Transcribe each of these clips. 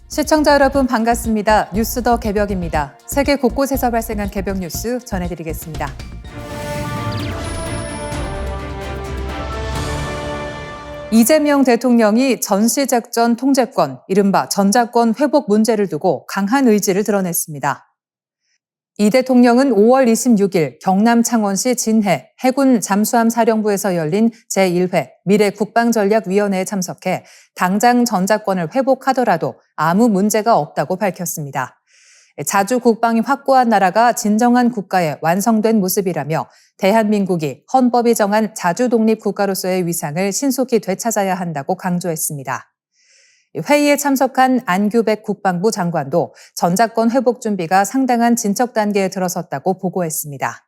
시청자 여러분 반갑습니다. 뉴스 더 개벽입니다. 세계 곳곳에서 발생한 개벽 뉴스 전해드리겠습니다. 이재명 대통령이 전시작전 통제권, 이른바 전자권 회복 문제를 두고 강한 의지를 드러냈습니다. 이 대통령은 5월 26일 경남 창원시 진해 해군 잠수함 사령부에서 열린 제1회 미래국방전략위원회에 참석해 당장 전자권을 회복하더라도 아무 문제가 없다고 밝혔습니다. 자주 국방이 확고한 나라가 진정한 국가의 완성된 모습이라며 대한민국이 헌법이 정한 자주 독립 국가로서의 위상을 신속히 되찾아야 한다고 강조했습니다. 회의에 참석한 안규백 국방부 장관도 전자권 회복 준비가 상당한 진척 단계에 들어섰다고 보고했습니다.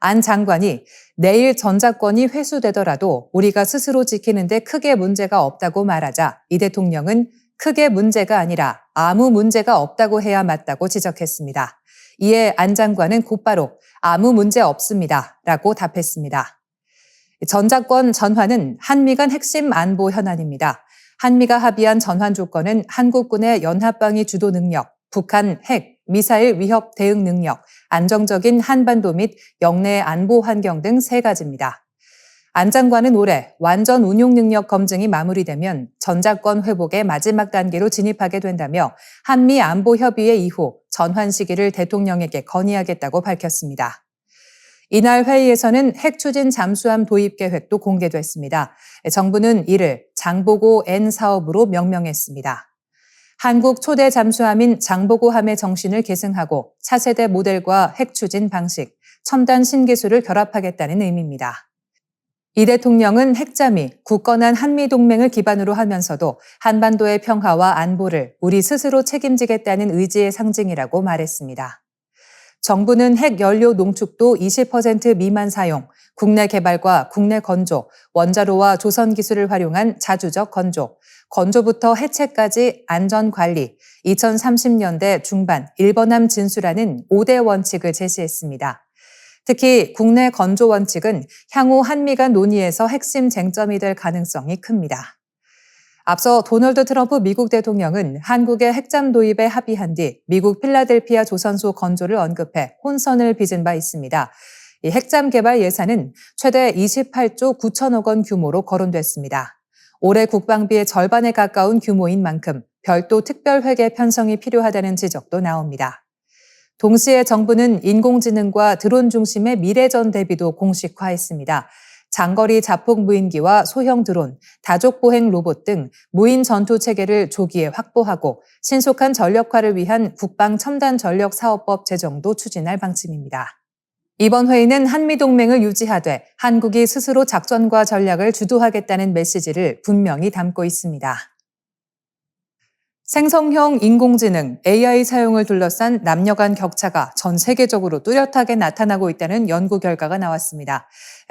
안 장관이 내일 전자권이 회수되더라도 우리가 스스로 지키는데 크게 문제가 없다고 말하자 이 대통령은 크게 문제가 아니라 아무 문제가 없다고 해야 맞다고 지적했습니다. 이에 안 장관은 곧바로 아무 문제 없습니다 라고 답했습니다. 전자권 전환은 한미 간 핵심 안보 현안입니다. 한미가 합의한 전환 조건은 한국군의 연합방위 주도 능력, 북한 핵, 미사일 위협 대응 능력, 안정적인 한반도 및 영내 안보 환경 등 3가지입니다. 안 장관은 올해 완전 운용 능력 검증이 마무리되면 전자권 회복의 마지막 단계로 진입하게 된다며 한미 안보 협의회 이후 전환 시기를 대통령에게 건의하겠다고 밝혔습니다. 이날 회의에서는 핵추진 잠수함 도입 계획도 공개됐습니다. 정부는 이를 장보고 N 사업으로 명명했습니다. 한국 초대 잠수함인 장보고함의 정신을 계승하고 차세대 모델과 핵추진 방식, 첨단 신기술을 결합하겠다는 의미입니다. 이 대통령은 핵잠이 굳건한 한미동맹을 기반으로 하면서도 한반도의 평화와 안보를 우리 스스로 책임지겠다는 의지의 상징이라고 말했습니다. 정부는 핵연료 농축도 20% 미만 사용, 국내 개발과 국내 건조, 원자로와 조선 기술을 활용한 자주적 건조, 건조부터 해체까지 안전관리, 2030년대 중반 일본함 진수라는 5대 원칙을 제시했습니다. 특히 국내 건조 원칙은 향후 한미 간 논의에서 핵심 쟁점이 될 가능성이 큽니다. 앞서 도널드 트럼프 미국 대통령은 한국의 핵잠 도입에 합의한 뒤 미국 필라델피아 조선소 건조를 언급해 혼선을 빚은 바 있습니다. 이 핵잠 개발 예산은 최대 28조 9천억 원 규모로 거론됐습니다. 올해 국방비의 절반에 가까운 규모인 만큼 별도 특별회계 편성이 필요하다는 지적도 나옵니다. 동시에 정부는 인공지능과 드론 중심의 미래전 대비도 공식화했습니다. 장거리 자폭 무인기와 소형 드론, 다족 보행 로봇 등 무인 전투 체계를 조기에 확보하고 신속한 전력화를 위한 국방 첨단 전력 사업법 제정도 추진할 방침입니다. 이번 회의는 한미동맹을 유지하되 한국이 스스로 작전과 전략을 주도하겠다는 메시지를 분명히 담고 있습니다. 생성형 인공지능 AI 사용을 둘러싼 남녀 간 격차가 전 세계적으로 뚜렷하게 나타나고 있다는 연구 결과가 나왔습니다.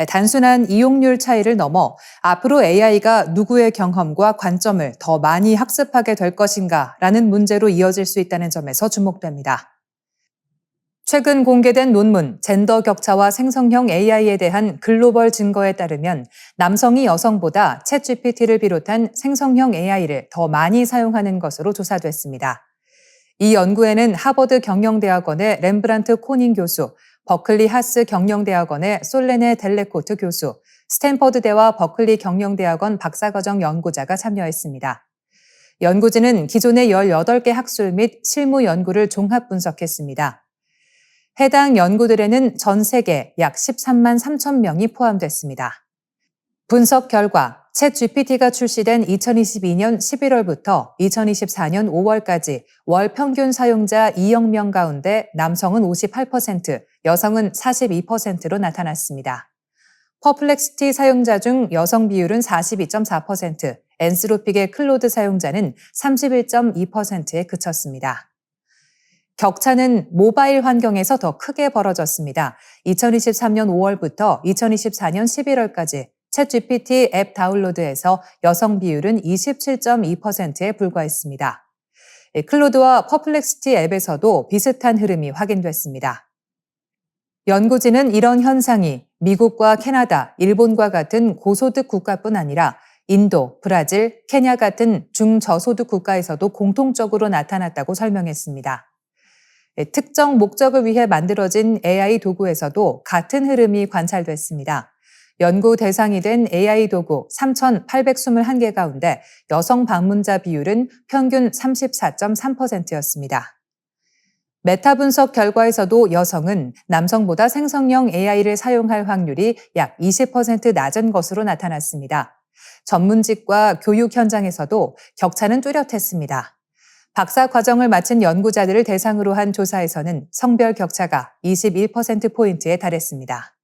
단순한 이용률 차이를 넘어 앞으로 AI가 누구의 경험과 관점을 더 많이 학습하게 될 것인가라는 문제로 이어질 수 있다는 점에서 주목됩니다. 최근 공개된 논문 젠더 격차와 생성형 AI에 대한 글로벌 증거에 따르면 남성이 여성보다 챗GPT를 비롯한 생성형 AI를 더 많이 사용하는 것으로 조사됐습니다. 이 연구에는 하버드 경영대학원의 렘브란트 코닝 교수, 버클리 하스 경영대학원의 솔레네 델레코트 교수, 스탠퍼드대와 버클리 경영대학원 박사과정 연구자가 참여했습니다. 연구진은 기존의 18개 학술 및 실무 연구를 종합 분석했습니다. 해당 연구들에는 전 세계 약 13만 3천 명이 포함됐습니다. 분석 결과 챗GPT가 출시된 2022년 11월부터 2024년 5월까지 월 평균 사용자 2억 명 가운데 남성은 58%, 여성은 42%로 나타났습니다. 퍼플렉시티 사용자 중 여성 비율은 42.4%, 엔스로픽의 클로드 사용자는 31.2%에 그쳤습니다. 격차는 모바일 환경에서 더 크게 벌어졌습니다. 2023년 5월부터 2024년 11월까지 챗GPT 앱 다운로드에서 여성 비율은 27.2%에 불과했습니다. 클로드와 퍼플렉시티 앱에서도 비슷한 흐름이 확인됐습니다. 연구진은 이런 현상이 미국과 캐나다, 일본과 같은 고소득 국가뿐 아니라 인도, 브라질, 케냐 같은 중저소득 국가에서도 공통적으로 나타났다고 설명했습니다. 특정 목적을 위해 만들어진 AI 도구에서도 같은 흐름이 관찰됐습니다. 연구 대상이 된 AI 도구 3,821개 가운데 여성 방문자 비율은 평균 34.3%였습니다. 메타 분석 결과에서도 여성은 남성보다 생성형 AI를 사용할 확률이 약 20% 낮은 것으로 나타났습니다. 전문직과 교육 현장에서도 격차는 뚜렷했습니다. 박사 과정을 마친 연구자들을 대상으로 한 조사에서는 성별 격차가 21%포인트에 달했습니다.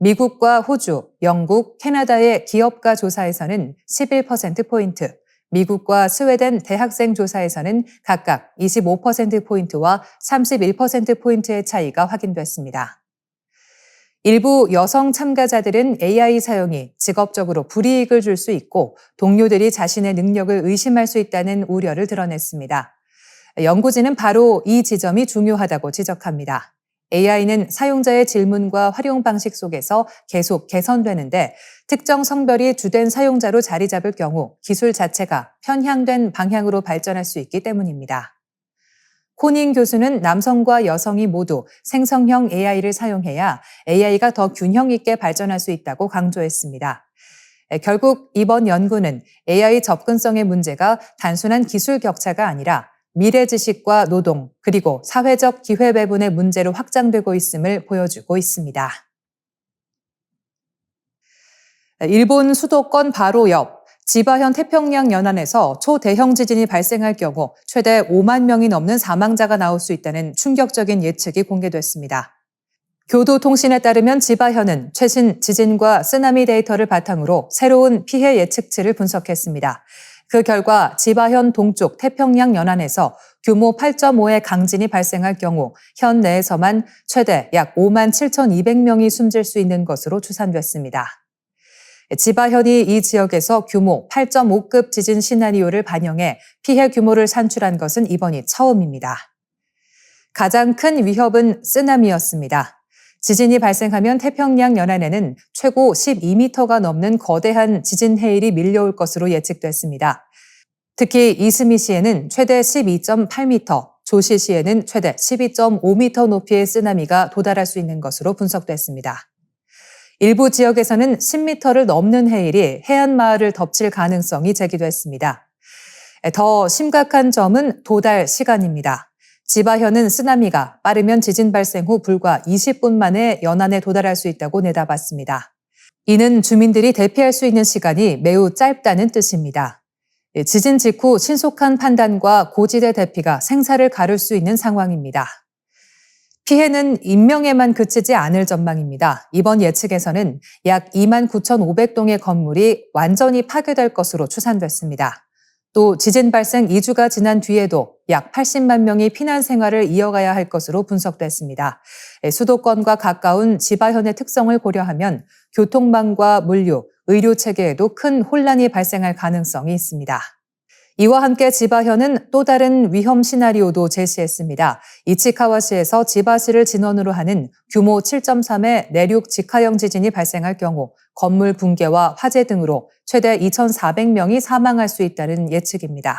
미국과 호주, 영국, 캐나다의 기업가 조사에서는 11%포인트, 미국과 스웨덴 대학생 조사에서는 각각 25%포인트와 31%포인트의 차이가 확인됐습니다. 일부 여성 참가자들은 AI 사용이 직업적으로 불이익을 줄 수 있고 동료들이 자신의 능력을 의심할 수 있다는 우려를 드러냈습니다. 연구진은 바로 이 지점이 중요하다고 지적합니다. AI는 사용자의 질문과 활용 방식 속에서 계속 개선되는데 특정 성별이 주된 사용자로 자리 잡을 경우 기술 자체가 편향된 방향으로 발전할 수 있기 때문입니다. 코닝 교수는 남성과 여성이 모두 생성형 AI를 사용해야 AI가 더 균형 있게 발전할 수 있다고 강조했습니다. 결국 이번 연구는 AI 접근성의 문제가 단순한 기술 격차가 아니라 미래 지식과 노동, 그리고 사회적 기회 배분의 문제로 확장되고 있음을 보여주고 있습니다. 일본 수도권 바로 옆 지바현 태평양 연안에서 초대형 지진이 발생할 경우 최대 5만 명이 넘는 사망자가 나올 수 있다는 충격적인 예측이 공개됐습니다. 교도통신에 따르면 지바현은 최신 지진과 쓰나미 데이터를 바탕으로 새로운 피해 예측치를 분석했습니다. 그 결과 지바현 동쪽 태평양 연안에서 규모 8.5의 강진이 발생할 경우 현 내에서만 최대 약 5만 7,200명이 숨질 수 있는 것으로 추산됐습니다. 지바현이 이 지역에서 규모 8.5급 지진 시나리오를 반영해 피해 규모를 산출한 것은 이번이 처음입니다. 가장 큰 위협은 쓰나미였습니다. 지진이 발생하면 태평양 연안에는 최고 12m가 넘는 거대한 지진 해일이 밀려올 것으로 예측됐습니다. 특히 이스미시에는 최대 12.8m, 조시시에는 최대 12.5m 높이의 쓰나미가 도달할 수 있는 것으로 분석됐습니다. 일부 지역에서는 10m를 넘는 해일이 해안 마을을 덮칠 가능성이 제기됐습니다. 더 심각한 점은 도달 시간입니다. 지바현은 쓰나미가 빠르면 지진 발생 후 불과 20분 만에 연안에 도달할 수 있다고 내다봤습니다. 이는 주민들이 대피할 수 있는 시간이 매우 짧다는 뜻입니다. 지진 직후 신속한 판단과 고지대 대피가 생사를 가를 수 있는 상황입니다. 피해는 인명에만 그치지 않을 전망입니다. 이번 예측에서는 약 29,500동의 건물이 완전히 파괴될 것으로 추산됐습니다. 또 지진 발생 2주가 지난 뒤에도 약 80만 명이 피난 생활을 이어가야 할 것으로 분석됐습니다. 수도권과 가까운 지바현의 특성을 고려하면 교통망과 물류, 의료 체계에도 큰 혼란이 발생할 가능성이 있습니다. 이와 함께 지바현은 또 다른 위험 시나리오도 제시했습니다. 이치카와시에서 지바시를 진원으로 하는 규모 7.3의 내륙 직하형 지진이 발생할 경우 건물 붕괴와 화재 등으로 최대 2,400명이 사망할 수 있다는 예측입니다.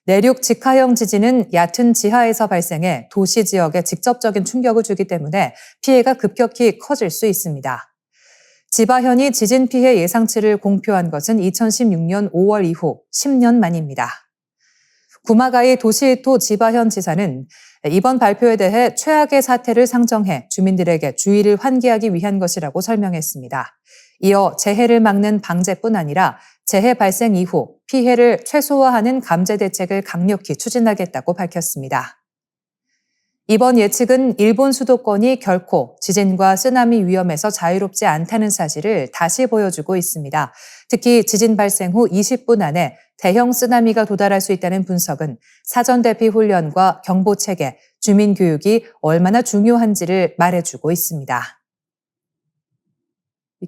내륙 직하형 지진은 얕은 지하에서 발생해 도시 지역에 직접적인 충격을 주기 때문에 피해가 급격히 커질 수 있습니다. 지바현이 지진 피해 예상치를 공표한 것은 2016년 5월 이후 10년 만입니다. 구마가이 도시히토 지바현 지사는 이번 발표에 대해 최악의 사태를 상정해 주민들에게 주의를 환기하기 위한 것이라고 설명했습니다. 이어 재해를 막는 방제뿐 아니라 재해 발생 이후 피해를 최소화하는 감제 대책을 강력히 추진하겠다고 밝혔습니다. 이번 예측은 일본 수도권이 결코 지진과 쓰나미 위험에서 자유롭지 않다는 사실을 다시 보여주고 있습니다. 특히 지진 발생 후 20분 안에 대형 쓰나미가 도달할 수 있다는 분석은 사전 대피 훈련과 경보 체계, 주민 교육이 얼마나 중요한지를 말해주고 있습니다.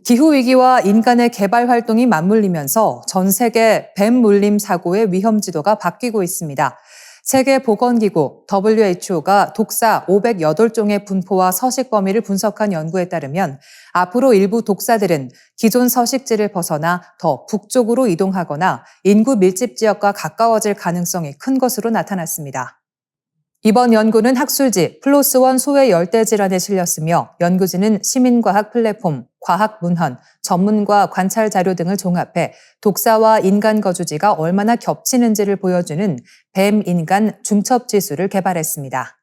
기후위기와 인간의 개발 활동이 맞물리면서 전 세계 뱀 물림 사고의 위험 지도가 바뀌고 있습니다. 세계보건기구 WHO가 독사 508종의 분포와 서식 범위를 분석한 연구에 따르면 앞으로 일부 독사들은 기존 서식지를 벗어나 더 북쪽으로 이동하거나 인구 밀집 지역과 가까워질 가능성이 큰 것으로 나타났습니다. 이번 연구는 학술지 플로스1 소외 열대질환에 실렸으며 연구진은 시민과학 플랫폼, 과학문헌, 전문가 관찰 자료 등을 종합해 독사와 인간 거주지가 얼마나 겹치는지를 보여주는 뱀-인간 중첩지수를 개발했습니다.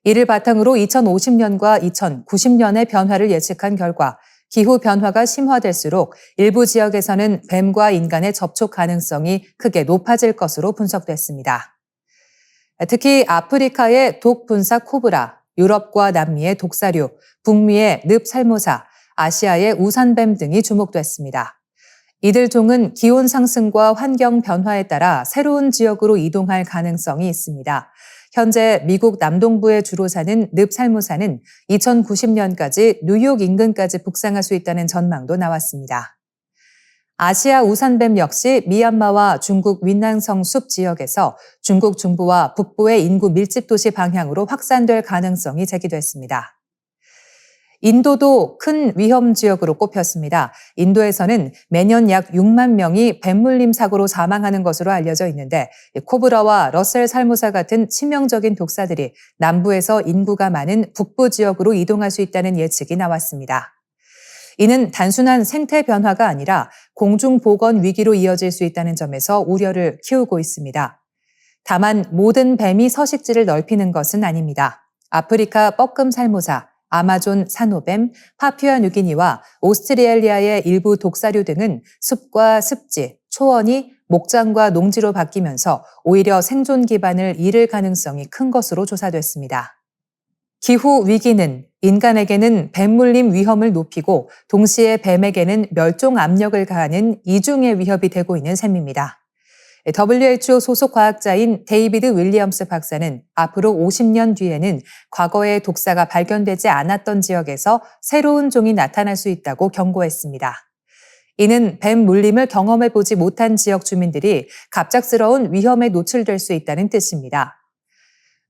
이를 바탕으로 2050년과 2090년의 변화를 예측한 결과 기후 변화가 심화될수록 일부 지역에서는 뱀과 인간의 접촉 가능성이 크게 높아질 것으로 분석됐습니다. 특히 아프리카의 독분사 코브라, 유럽과 남미의 독사류, 북미의 늪살모사, 아시아의 우산뱀 등이 주목됐습니다. 이들 종은 기온 상승과 환경 변화에 따라 새로운 지역으로 이동할 가능성이 있습니다. 현재 미국 남동부에 주로 사는 늪살모사는 2090년까지 뉴욕 인근까지 북상할 수 있다는 전망도 나왔습니다. 아시아 우산뱀 역시 미얀마와 중국 윈난성 숲 지역에서 중국 중부와 북부의 인구 밀집 도시 방향으로 확산될 가능성이 제기됐습니다. 인도도 큰 위험 지역으로 꼽혔습니다. 인도에서는 매년 약 6만 명이 뱀물림 사고로 사망하는 것으로 알려져 있는데 코브라와 러셀 살모사 같은 치명적인 독사들이 남부에서 인구가 많은 북부 지역으로 이동할 수 있다는 예측이 나왔습니다. 이는 단순한 생태 변화가 아니라 공중보건 위기로 이어질 수 있다는 점에서 우려를 키우고 있습니다. 다만 모든 뱀이 서식지를 넓히는 것은 아닙니다. 아프리카 뻐끔살모사, 아마존 산호뱀, 파푸아뉴기니와 오스트레일리아의 일부 독사류 등은 숲과 습지, 초원이 목장과 농지로 바뀌면서 오히려 생존 기반을 잃을 가능성이 큰 것으로 조사됐습니다. 기후 위기는 인간에게는 뱀물림 위험을 높이고 동시에 뱀에게는 멸종 압력을 가하는 이중의 위협이 되고 있는 셈입니다. WHO 소속 과학자인 데이비드 윌리엄스 박사는 앞으로 50년 뒤에는 과거의 독사가 발견되지 않았던 지역에서 새로운 종이 나타날 수 있다고 경고했습니다. 이는 뱀 물림을 경험해보지 못한 지역 주민들이 갑작스러운 위험에 노출될 수 있다는 뜻입니다.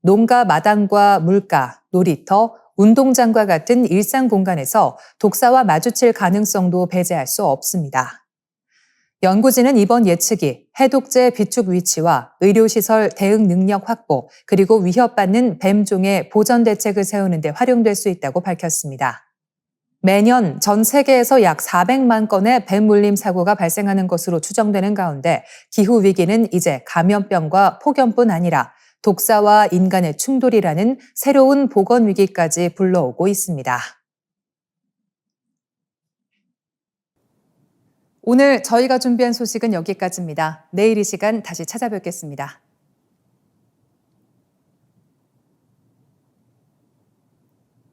농가 마당과 물가, 놀이터, 운동장과 같은 일상 공간에서 독사와 마주칠 가능성도 배제할 수 없습니다. 연구진은 이번 예측이 해독제 비축 위치와 의료시설 대응 능력 확보, 그리고 위협받는 뱀종의 보전 대책을 세우는 데 활용될 수 있다고 밝혔습니다. 매년 전 세계에서 약 400만 건의 뱀 물림 사고가 발생하는 것으로 추정되는 가운데 기후 위기는 이제 감염병과 폭염뿐 아니라 독사와 인간의 충돌이라는 새로운 보건 위기까지 불러오고 있습니다. 오늘 저희가 준비한 소식은 여기까지입니다. 내일 이 시간 다시 찾아뵙겠습니다.